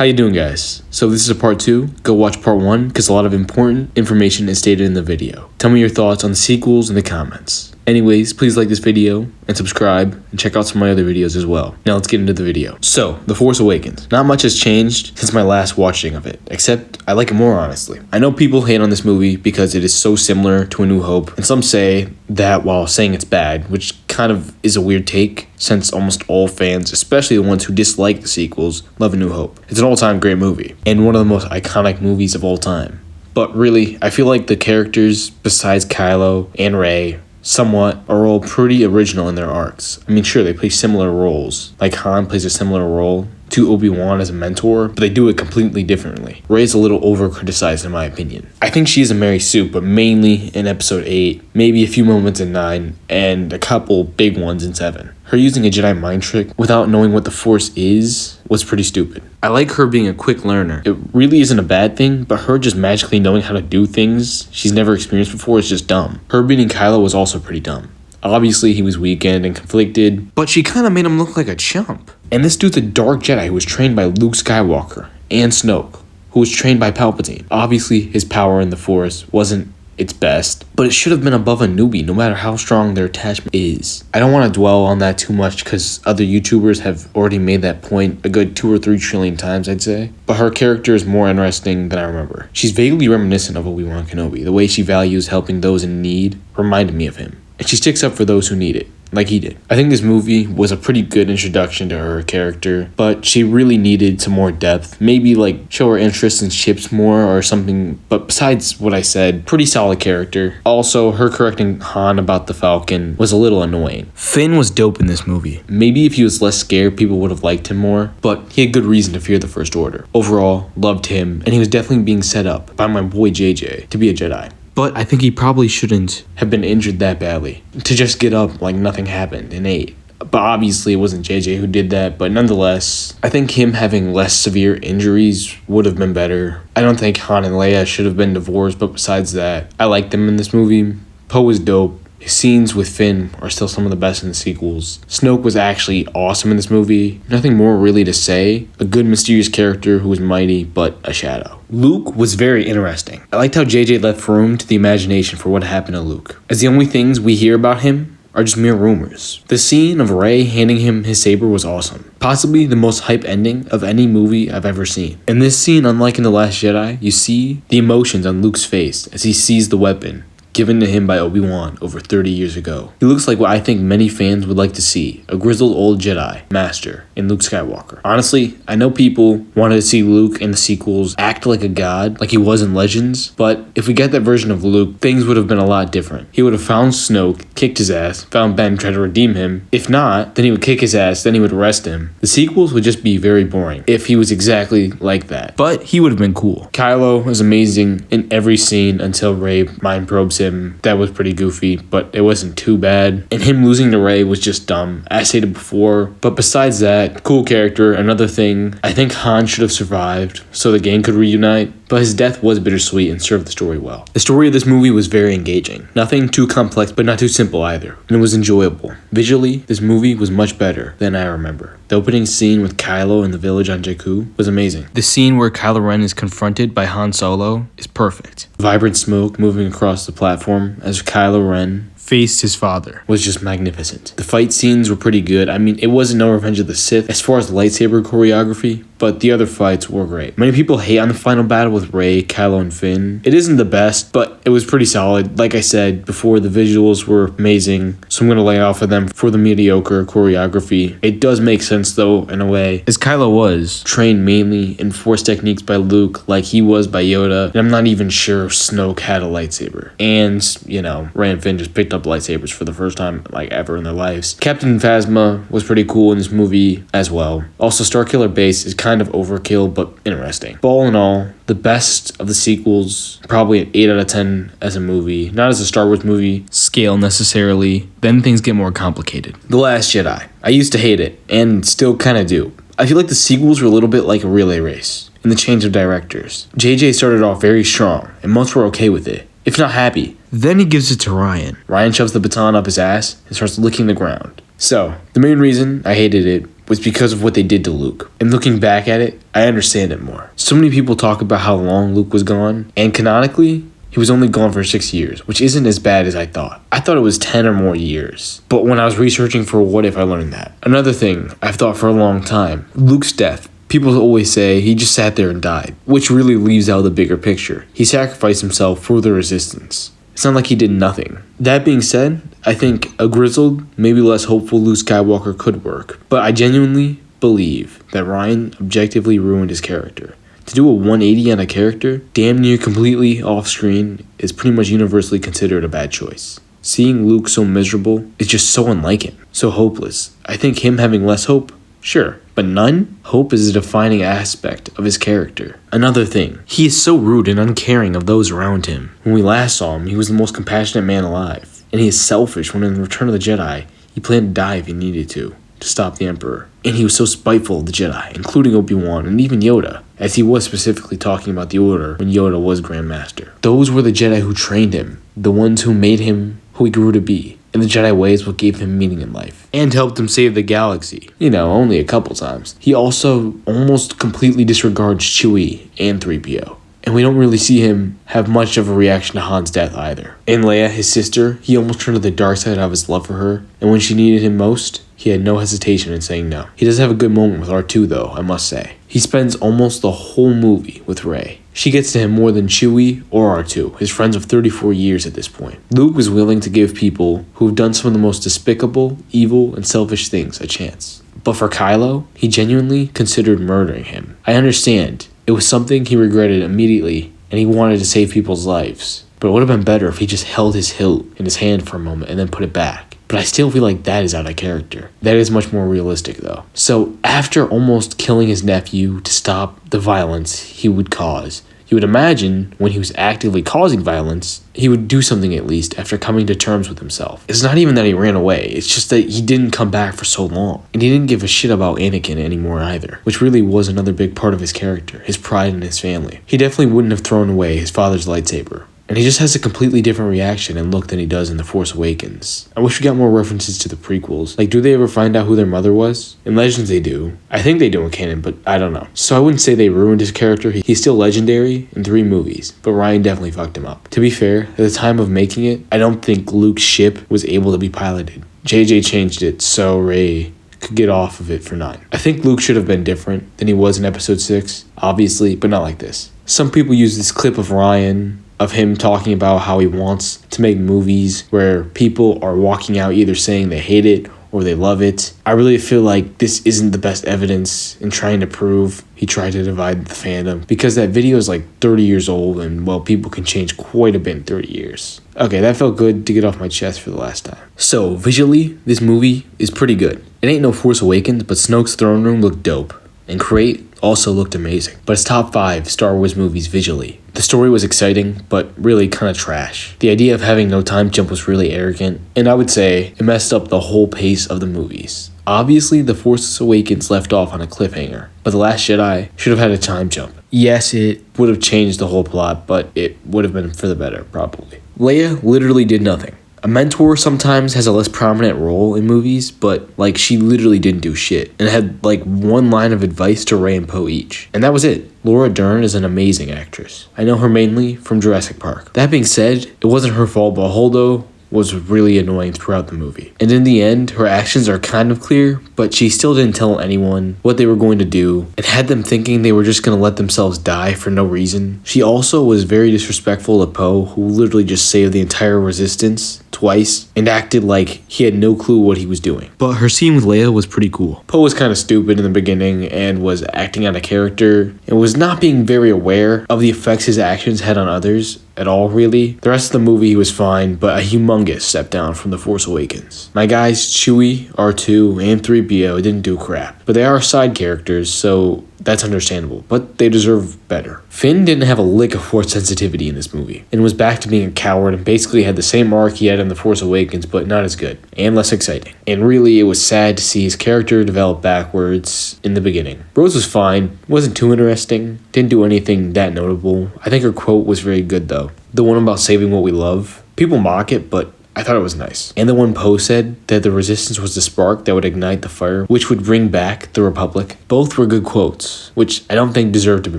How you doing, guys? So this is a part 2. Go watch part 1 because a lot of important information is stated in the video. Tell me your thoughts on the sequels in the comments. Anyways, please like this video and subscribe and check out some of my other videos as well. Now let's get into the video. So, The Force Awakens. Not much has changed since my last watching of it, except I like it more, honestly. I know people hate on this movie because it is so similar to A New Hope, and some say that while saying it's bad, which kind of is a weird take since almost all fans, especially the ones who dislike the sequels, love A New Hope. It's an all-time great movie and one of the most iconic movies of all time. But really, I feel like the characters besides Kylo and Rey somewhat are all pretty original in their arcs. I mean, sure, they play similar roles. Like Han plays a similar role to Obi-Wan as a mentor, but they do it completely differently. Rey's a little over-criticized in my opinion. I think she's a Mary Sue, but mainly in episode 8, maybe a few moments in 9, and a couple big ones in 7. Her using a Jedi mind trick without knowing what the Force is was pretty stupid. I like her being a quick learner. It really isn't a bad thing, but her just magically knowing how to do things she's never experienced before is just dumb. Her beating Kylo was also pretty dumb. Obviously, he was weakened and conflicted, but she kind of made him look like a chump. And this dude's a dark Jedi who was trained by Luke Skywalker and Snoke, who was trained by Palpatine. Obviously, his power in the Force wasn't its best, but it should have been above a newbie no matter how strong their attachment is. I don't want to dwell on that too much because other YouTubers have already made that point a good 2 or 3 trillion times, I'd say. But her character is more interesting than I remember. She's vaguely reminiscent of Obi-Wan Kenobi. The way she values helping those in need reminded me of him. And she sticks up for those who need it, like he did. I think this movie was a pretty good introduction to her character, but she really needed some more depth. Maybe like show her interest in ships more or something, but besides what I said, pretty solid character. Also, her correcting Han about the Falcon was a little annoying. Finn was dope in this movie. Maybe if he was less scared, people would have liked him more, but he had good reason to fear the First Order. Overall, loved him, and he was definitely being set up by my boy JJ to be a Jedi. But I think he probably shouldn't have been injured that badly to just get up like nothing happened in 8. But obviously it wasn't JJ who did that, but nonetheless, I think him having less severe injuries would have been better. I don't think Han and Leia should have been divorced, but besides that, I liked them in this movie. Poe was dope. His scenes with Finn are still some of the best in the sequels. Snoke was actually awesome in this movie. Nothing more really to say. A good mysterious character who was mighty, but a shadow. Luke was very interesting. I liked how JJ left room to the imagination for what happened to Luke, as the only things we hear about him are just mere rumors. The scene of Rey handing him his saber was awesome. Possibly the most hype ending of any movie I've ever seen. In this scene, unlike in The Last Jedi, you see the emotions on Luke's face as he sees the weapon given to him by Obi-Wan over 30 years ago. He looks like what I think many fans would like to see, a grizzled old Jedi master in Luke Skywalker. Honestly, I know people wanted to see Luke in the sequels act like a god, like he was in Legends, but if we get that version of Luke, things would have been a lot different. He would have found Snoke, kicked his ass, found Ben, tried to redeem him. If not, then he would kick his ass, then he would arrest him. The sequels would just be very boring if he was exactly like that. But he would have been cool. Kylo was amazing in every scene until Rey mind probes him. That was pretty goofy, but it wasn't too bad. And him losing to Rey was just dumb, as stated before. But besides that, cool character. Another thing, I think Han should have survived so the gang could reunite, but his death was bittersweet and served the story well. The story of this movie was very engaging. Nothing too complex, but not too simple either. And it was enjoyable. Visually, this movie was much better than I remember. The opening scene with Kylo in the village on Jakku was amazing. The scene where Kylo Ren is confronted by Han Solo is perfect. Vibrant smoke moving across the platform as Kylo Ren faced his father was just magnificent. The fight scenes were pretty good. I mean, it wasn't no Revenge of the Sith as far as lightsaber choreography, but the other fights were great. Many people hate on the final battle with Rey, Kylo, and Finn. It isn't the best, but it was pretty solid. Like I said before, the visuals were amazing, so I'm going to lay off of them for the mediocre choreography. It does make sense though, in a way, as Kylo was trained mainly in Force techniques by Luke like he was by Yoda, and I'm not even sure Snoke had a lightsaber. And, you know, Rey and Finn just picked up lightsabers for the first time like ever in their lives. Captain Phasma was pretty cool in this movie as well. Also, Starkiller Base is kind of overkill, but interesting. But all in all, the best of the sequels, probably an 8 out of 10 as a movie. Not as a Star Wars movie scale necessarily. Then things get more complicated. The Last Jedi. I used to hate it, and still kind of do. I feel like the sequels were a little bit like a relay race in the change of directors. JJ started off very strong, and most were okay with it, if not happy. Then he gives it to Ryan. Ryan shoves the baton up his ass and starts licking the ground. So, the main reason I hated it was because of what they did to Luke. And looking back at it, I understand it more. So many people talk about how long Luke was gone, and canonically, he was only gone for 6 years, which isn't as bad as I thought. I thought it was 10 or more years. But when I was researching for What If, I learned that. Another thing I've thought for a long time, Luke's death. People always say he just sat there and died, which really leaves out the bigger picture. He sacrificed himself for the resistance. It's not like he did nothing. That being said, I think a grizzled, maybe less hopeful Luke Skywalker could work. But I genuinely believe that Rian objectively ruined his character. To do a 180 on a character, damn near completely off screen, is pretty much universally considered a bad choice. Seeing Luke so miserable is just so unlike him, so hopeless. I think him having less hope, sure, but none? Hope is a defining aspect of his character. Another thing, he is so rude and uncaring of those around him. When we last saw him, he was the most compassionate man alive. And he is selfish when in Return of the Jedi, he planned to die if he needed to stop the Emperor. And he was so spiteful of the Jedi, including Obi-Wan and even Yoda, as he was specifically talking about the Order when Yoda was Grand Master. Those were the Jedi who trained him, the ones who made him who he grew to be. And the Jedi way is what gave him meaning in life. And helped him save the galaxy. Only a couple times. He also almost completely disregards Chewie and 3PO. And we don't really see him have much of a reaction to Han's death either. And Leia, his sister, he almost turned to the dark side of his love for her. And when she needed him most, he had no hesitation in saying no. He does have a good moment with R2 though, I must say. He spends almost the whole movie with Rey. She gets to him more than Chewie or R2, his friends of 34 years at this point. Luke was willing to give people who have done some of the most despicable, evil, and selfish things a chance. But for Kylo, he genuinely considered murdering him. I understand. It was something he regretted immediately, and he wanted to save people's lives. But it would have been better if he just held his hilt in his hand for a moment and then put it back. But I still feel like that is out of character. That is much more realistic though. So after almost killing his nephew to stop the violence he would cause, you would imagine when he was actively causing violence, he would do something at least after coming to terms with himself. It's not even that he ran away, it's just that he didn't come back for so long. And he didn't give a shit about Anakin anymore either, which really was another big part of his character, his pride in his family. He definitely wouldn't have thrown away his father's lightsaber. And he just has a completely different reaction and look than he does in The Force Awakens. I wish we got more references to the prequels. Like, do they ever find out who their mother was? In Legends they do. I think they do in canon, but I don't know. So I wouldn't say they ruined his character. He's still legendary in 3 movies, but Rian definitely fucked him up. To be fair, at the time of making it, I don't think Luke's ship was able to be piloted. JJ changed it so Rey could get off of it for 9. I think Luke should have been different than he was in Episode 6, obviously, but not like this. Some people use this clip of Rian, of him talking about how he wants to make movies where people are walking out either saying they hate it or they love it. I really feel like this isn't the best evidence in trying to prove he tried to divide the fandom, because that video is like 30 years old and, well, people can change quite a bit in 30 years. Okay, that felt good to get off my chest for the last time. So, visually, this movie is pretty good. It ain't no Force Awakens, but Snoke's throne room looked dope. And Crate also looked amazing. But it's top 5 Star Wars movies visually. The story was exciting, but really kind of trash. The idea of having no time jump was really arrogant, and I would say it messed up the whole pace of the movies. Obviously, The Force Awakens left off on a cliffhanger, but The Last Jedi should have had a time jump. Yes, it would have changed the whole plot, but it would have been for the better, probably. Leia literally did nothing. A mentor sometimes has a less prominent role in movies, but, like, she literally didn't do shit, and had, like, one line of advice to Rey and Poe each. And that was it. Laura Dern is an amazing actress. I know her mainly from Jurassic Park. That being said, it wasn't her fault, but Holdo was really annoying throughout the movie. And in the end, her actions are kind of clear, but she still didn't tell anyone what they were going to do and had them thinking they were just going to let themselves die for no reason. She also was very disrespectful to Poe, who literally just saved the entire resistance twice and acted like he had no clue what he was doing. But her scene with Leia was pretty cool. Poe was kind of stupid in the beginning and was acting out of character and was not being very aware of the effects his actions had on others at all, really. The rest of the movie was fine, but a humongous step down from The Force Awakens. My guys, Chewie, R2, and 3PO didn't do crap, but they are side characters, so that's understandable, but they deserve better. Finn didn't have a lick of Force sensitivity in this movie, and was back to being a coward and basically had the same arc he had in The Force Awakens, but not as good, and less exciting. And really, it was sad to see his character develop backwards in the beginning. Rose was fine, wasn't too interesting, didn't do anything that notable. I think her quote was very good though. The one about saving what we love. People mock it, but I thought it was nice. And the one Poe said that the resistance was the spark that would ignite the fire, which would bring back the Republic. Both were good quotes, which I don't think deserve to be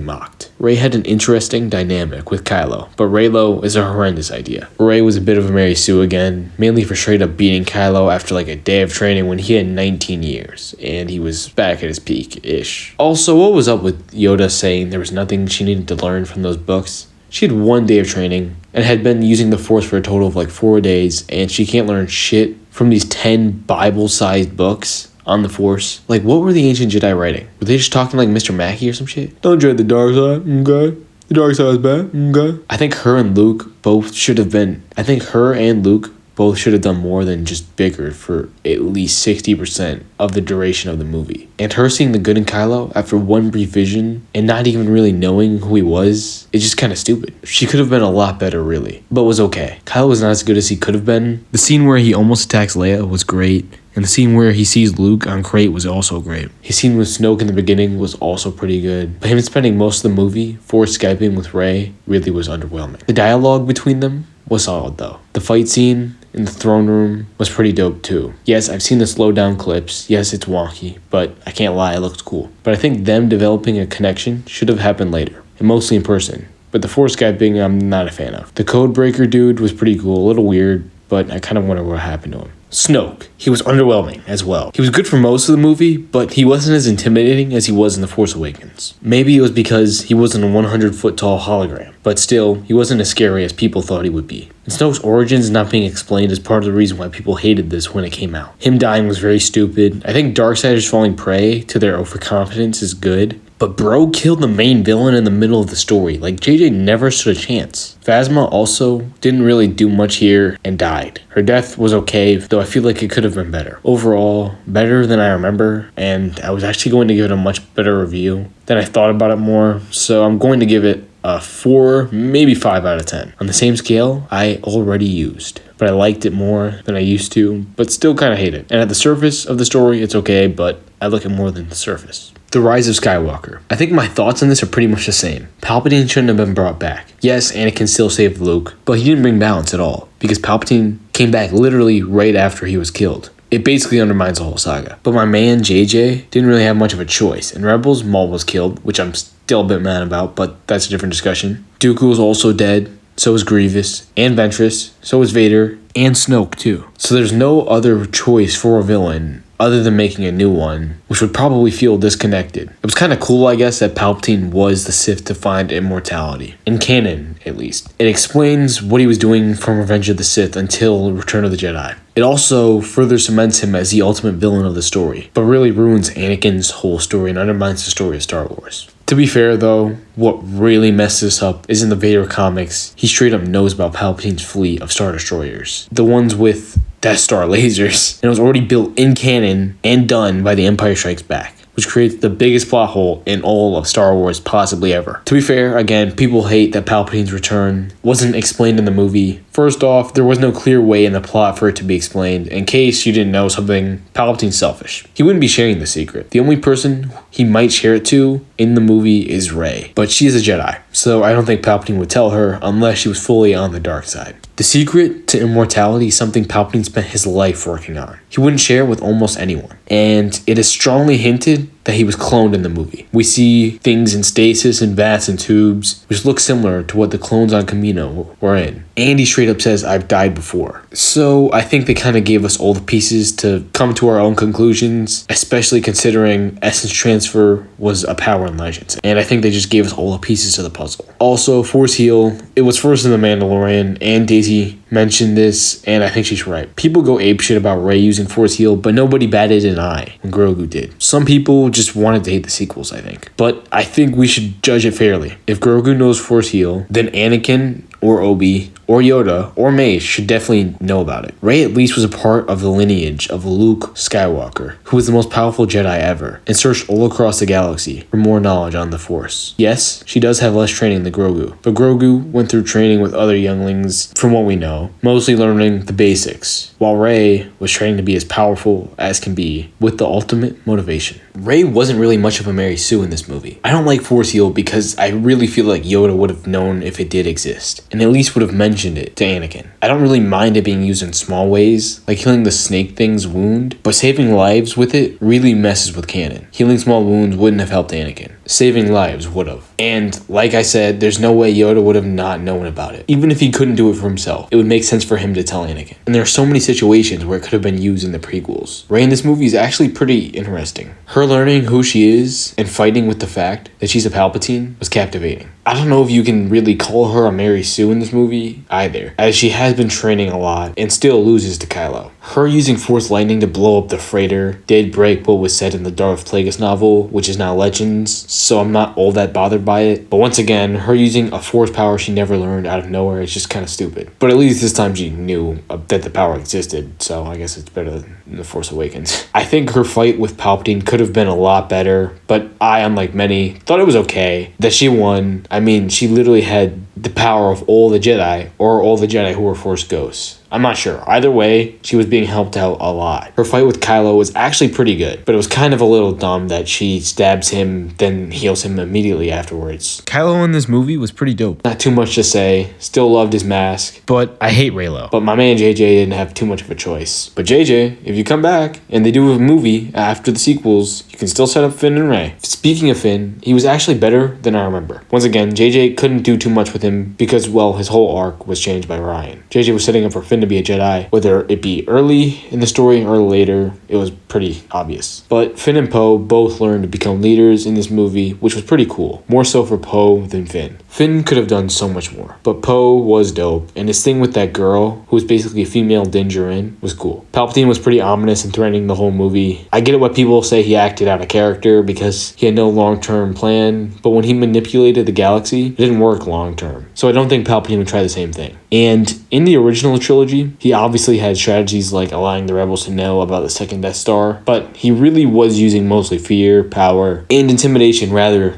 mocked. Rey had an interesting dynamic with Kylo, but Reylo is a horrendous idea. Rey was a bit of a Mary Sue again, mainly for straight up beating Kylo after like a day of training when he had 19 years, and he was back at his peak-ish. Also, what was up with Yoda saying there was nothing she needed to learn from those books? She had 1 day of training and had been using the Force for a total of like 4 days, and she can't learn shit from these 10 Bible-sized books on the Force. Like, what were the ancient Jedi writing? Were they just talking like Mr. Mackey or some shit? Don't dread the dark side, okay? The dark side is bad, okay? I think her and Luke both should have done more than just bickered for at least 60% of the duration of the movie. And her seeing the good in Kylo after one brief vision and not even really knowing who he was is just kind of stupid. She could have been a lot better, really, but was okay. Kylo was not as good as he could have been. The scene where he almost attacks Leia was great, and the scene where he sees Luke on Crate was also great. His scene with Snoke in the beginning was also pretty good, but him spending most of the movie Force Skyping with Rey really was underwhelming. The dialogue between them was solid though. The fight scene in the throne room was pretty dope too. Yes, I've seen the slowed down clips. Yes, it's wonky, but I can't lie, it looks cool. But I think them developing a connection should have happened later, and mostly in person. But the Force Skyping, I'm not a fan of. The Codebreaker dude was pretty cool, a little weird, but I kind of wonder what happened to him. Snoke, he was underwhelming as well. He was good for most of the movie, but he wasn't as intimidating as he was in The Force Awakens. Maybe it was because he wasn't a 100-foot tall hologram, but still, he wasn't as scary as people thought he would be. And Snoke's origins not being explained is part of the reason why people hated this when it came out. Him dying was very stupid. I think Darksiders falling prey to their overconfidence is good, but bro killed the main villain in the middle of the story. Like, JJ never stood a chance. Phasma also didn't really do much here and died. Her death was okay, though I feel like it could have been better. Overall, better than I remember, and I was actually going to give it a much better review than I thought about it more, so I'm going to give it a 4, maybe 5 out of 10. On the same scale I already used, but I liked it more than I used to, but still kind of hate it. And at the surface of the story, it's okay, but I look at more than the surface. The Rise of Skywalker. I think my thoughts on this are pretty much the same. Palpatine shouldn't have been brought back. Yes, Anakin still saved Luke, but he didn't bring balance at all, because Palpatine came back literally right after he was killed. It basically undermines the whole saga. But my man JJ didn't really have much of a choice. In Rebels, Maul was killed, which I'm still a bit mad about, but that's a different discussion. Dooku was also dead, so was Grievous, and Ventress, so was Vader, and Snoke too. So there's no other choice for a villain other than making a new one, which would probably feel disconnected. It was kind of cool, I guess, that Palpatine was the Sith to find immortality. In canon, at least. It explains what he was doing from Revenge of the Sith until Return of the Jedi. It also further cements him as the ultimate villain of the story, but really ruins Anakin's whole story and undermines the story of Star Wars. To be fair though, what really messed this up is in the Vader comics, he straight up knows about Palpatine's fleet of Star Destroyers. The ones with Death Star lasers. And it was already built in canon and done by The Empire Strikes Back, which creates the biggest plot hole in all of Star Wars possibly ever. To be fair, again, people hate that Palpatine's return wasn't explained in the movie. First off, there was no clear way in the plot for it to be explained. In case you didn't know something, Palpatine's selfish. He wouldn't be sharing the secret. The only person he might share it to in the movie is Rey, but she is a Jedi, so I don't think Palpatine would tell her unless she was fully on the dark side. The secret to immortality is something Palpatine spent his life working on. He wouldn't share it with almost anyone, and it is strongly hinted that he was cloned in the movie. We see things in stasis and vats and tubes, which look similar to what the clones on Kamino were in. And he straight up says, "I've died before." So I think they kind of gave us all the pieces to come to our own conclusions, especially considering essence transfer was a power in Legends. And I think they just gave us all the pieces to the puzzle. Also, Force Heal, it was first in The Mandalorian, and Daisy mentioned this, and I think she's right. People go apeshit about Rey using Force Heal, but nobody batted an eye when Grogu did. Some people just wanted to hate the sequels, I think. But I think we should judge it fairly. If Grogu knows Force Heal, then Anakin or Obi or Yoda or Mace should definitely know about it. Rey at least was a part of the lineage of Luke Skywalker, who was the most powerful Jedi ever, and searched all across the galaxy for more knowledge on the Force. Yes, she does have less training than Grogu, but Grogu went through training with other younglings, from what we know, mostly learning the basics, while Rey was training to be as powerful as can be, with the ultimate motivation. Rey wasn't really much of a Mary Sue in this movie. I don't like Force Heal because I really feel like Yoda would have known if it did exist, and at least would have mentioned mentioned it to Anakin. I don't really mind it being used in small ways, like healing the snake thing's wound, but saving lives with it really messes with canon. Healing small wounds wouldn't have helped Anakin. Saving lives would have. And like I said, there's no way Yoda would have not known about it. Even if he couldn't do it for himself, it would make sense for him to tell Anakin. And there are so many situations where it could have been used in the prequels. Rey in this movie is actually pretty interesting. Her learning who she is and fighting with the fact that she's a Palpatine was captivating. I don't know if you can really call her a Mary Sue in this movie either, as she has been training a lot and still loses to Kylo. Her using Force lightning to blow up the freighter did break what was said in the Darth Plagueis novel, which is now Legends, so I'm not all that bothered by it. But once again, her using a Force power she never learned out of nowhere is just kind of stupid. But at least this time she knew that the power existed, so I guess it's better than The Force Awakens. I think her fight with Palpatine could have been a lot better, but I, unlike many, thought it was okay that she won. I mean, she literally had the power of all the Jedi, or all the Jedi who were Force ghosts. I'm not sure. Either way, she was being helped out a lot. Her fight with Kylo was actually pretty good, but it was kind of a little dumb that she stabs him, then heals him immediately afterwards. Kylo in this movie was pretty dope. Not too much to say. Still loved his mask, but I hate Reylo. But my man JJ didn't have too much of a choice. But JJ, if you come back and they do a movie after the sequels, you can still set up Finn and Rey. Speaking of Finn, he was actually better than I remember. Once again, JJ couldn't do too much with him because, well, his whole arc was changed by Ryan. JJ was setting up for Finn to be a Jedi, whether it be early in the story or later, it was pretty obvious. But Finn and Poe both learned to become leaders in this movie, which was pretty cool. More so for Poe than Finn. Finn could have done so much more, but Poe was dope, and his thing with that girl, who was basically a female Din Djarin, was cool. Palpatine was pretty ominous and threatening the whole movie. I get it why people say he acted out of character because he had no long-term plan, but when he manipulated the galaxy, it didn't work long-term. So I don't think Palpatine would try the same thing. And in the original trilogy, he obviously had strategies like allowing the rebels to know about the second Death Star, but he really was using mostly fear, power, and intimidation rather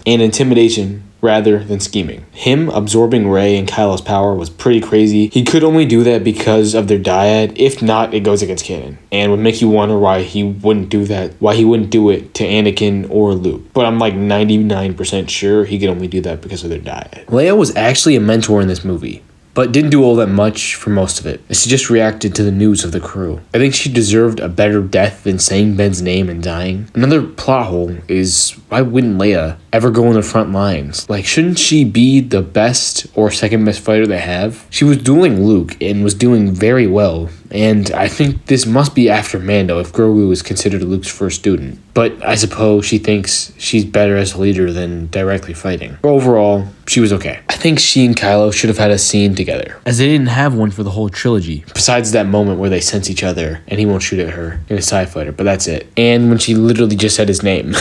than scheming. Him absorbing Rey and Kylo's power was pretty crazy. He could only do that because of their dyad. If not, it goes against canon, and would make you wonder why he wouldn't do that, why he wouldn't do it to Anakin or Luke. But I'm like 99% sure he could only do that because of their dyad. Leia was actually a mentor in this movie, but didn't do all that much for most of it, as she just reacted to the news of the crew. I think she deserved a better death than saying Ben's name and dying. Another plot hole is, why wouldn't Leia ever go in the front lines? Like, shouldn't she be the best or second best fighter they have? She was dueling Luke and was doing very well, and I think this must be after Mando if Grogu is considered Luke's first student. But I suppose she thinks she's better as a leader than directly fighting. Overall, she was okay. I think she and Kylo should have had a scene together, as they didn't have one for the whole trilogy, besides that moment where they sense each other and he won't shoot at her in a TIE fighter, but that's it. And when she literally just said his name.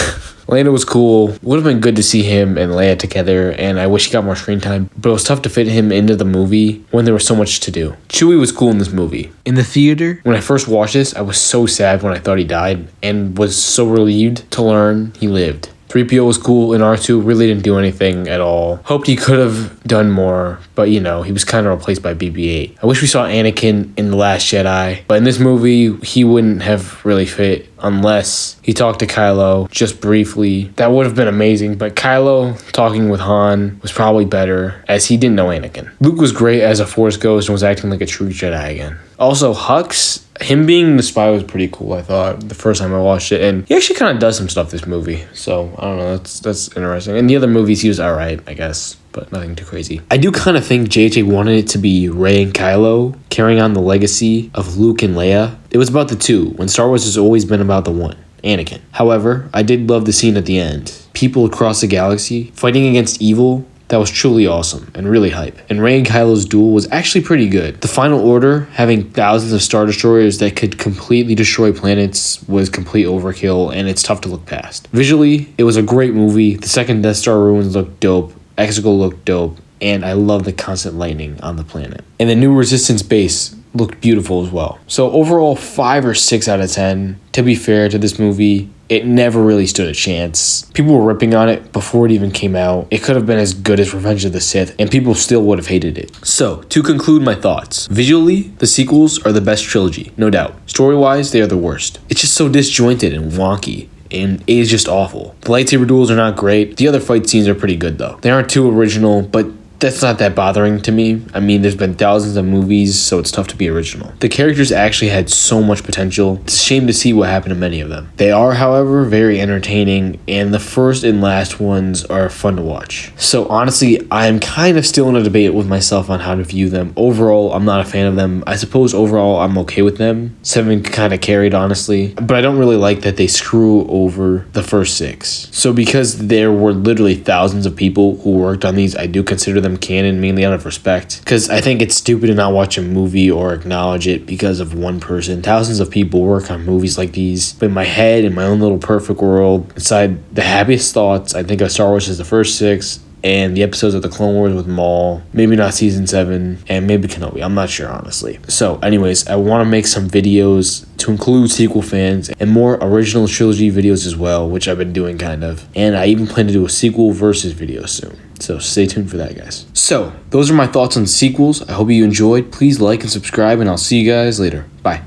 Lando was cool. Would have been good to see him and Leia together, and I wish he got more screen time, but it was tough to fit him into the movie when there was so much to do. Chewie was cool in this movie. In the theater, when I first watched this, I was so sad when I thought he died, and was so relieved to learn he lived. 3PO was cool, and R2 really didn't do anything at all. Hoped he could have done more, but you know, he was kind of replaced by BB-8. I wish we saw Anakin in The Last Jedi, but in this movie, he wouldn't have really fit unless he talked to Kylo just briefly. That would have been amazing, but Kylo talking with Han was probably better, as he didn't know Anakin. Luke was great as a Force ghost and was acting like a true Jedi again. Also, Hux, him being the spy was pretty cool, I thought, the first time I watched it, and he actually kind of does some stuff this movie, so I don't know, that's interesting. In the other movies, he was alright, I guess, but nothing too crazy. I do kind of think JJ wanted it to be Rey and Kylo carrying on the legacy of Luke and Leia. It was about the two, when Star Wars has always been about the one, Anakin. However, I did love the scene at the end. People across the galaxy fighting against evil. That was truly awesome and really hype. And Rey and Kylo's duel was actually pretty good. The Final Order, having thousands of Star Destroyers that could completely destroy planets, was complete overkill, and it's tough to look past. Visually, it was a great movie. The second Death Star ruins looked dope. Exegol looked dope. And I love the constant lightning on the planet. And the new Resistance base looked beautiful as well. So overall, 5 or 6 out of 10. To be fair to this movie, it never really stood a chance. People were ripping on it before it even came out. It could have been as good as Revenge of the Sith, and people still would have hated it. So, to conclude my thoughts, visually, the sequels are the best trilogy, no doubt. Story-wise, they are the worst. It's just so disjointed and wonky, and it is just awful. The lightsaber duels are not great. The other fight scenes are pretty good, though. They aren't too original, but that's not that bothering to me. I mean, there's been thousands of movies, so it's tough to be original. The characters actually had so much potential. It's a shame to see what happened to many of them. They are, however, very entertaining, and the first and last ones are fun to watch. So honestly, I am kind of still in a debate with myself on how to view them. Overall, I'm not a fan of them. I suppose overall, I'm okay with them. 7 kind of carried, honestly. But I don't really like that they screw over the first 6. So because there were literally thousands of people who worked on these, I do consider them canon, mainly out of respect, because I think it's stupid to not watch a movie or acknowledge it because of one person. Thousands of people work on movies like these. But in my head, in my own little perfect world, inside the happiest thoughts, I think of Star Wars as the first 6 and the episodes of the Clone Wars with Maul, maybe not season 7, and maybe Kenobi. I'm not sure, honestly. So anyways, I want to make some videos to include sequel fans and more original trilogy videos as well, which I've been doing kind of. And I even plan to do a sequel versus video soon. So stay tuned for that, guys. So those are my thoughts on sequels. I hope you enjoyed. Please like and subscribe, and I'll see you guys later. Bye.